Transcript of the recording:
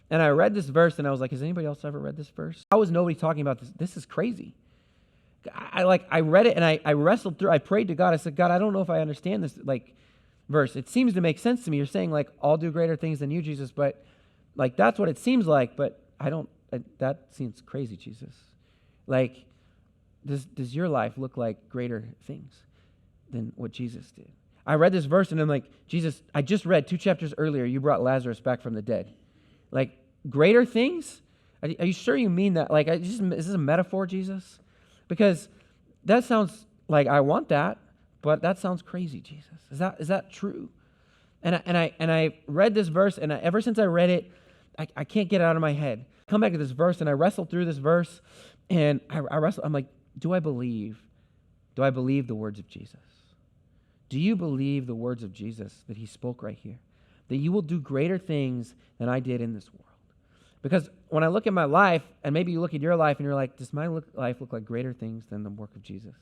And I read this verse and I was like, has anybody else ever read this verse? How is nobody talking about this? This is crazy. I read it and I wrestled through. I prayed to God. I said, God, I don't know if I understand this verse. It seems to make sense to me. You're saying I'll do greater things than you, Jesus, but that's what it seems like. But that seems crazy, Jesus. Does your life look like greater things than what Jesus did? I read this verse and I'm like, Jesus, I just read 2 chapters earlier, you brought Lazarus back from the dead. Greater things? Are you sure you mean that? Is this a metaphor, Jesus? Because that sounds like I want that, but that sounds crazy, Jesus. Is that true? And I read this verse, and ever since I read it, I can't get it out of my head. Come back to this verse, and I wrestled through this verse, and I wrestle. I'm like, do I believe the words of Jesus? Do you believe the words of Jesus that he spoke right here? That you will do greater things than I did in this world? Because when I look at my life, and maybe you look at your life and you're like, does my life look like greater things than the work of Jesus?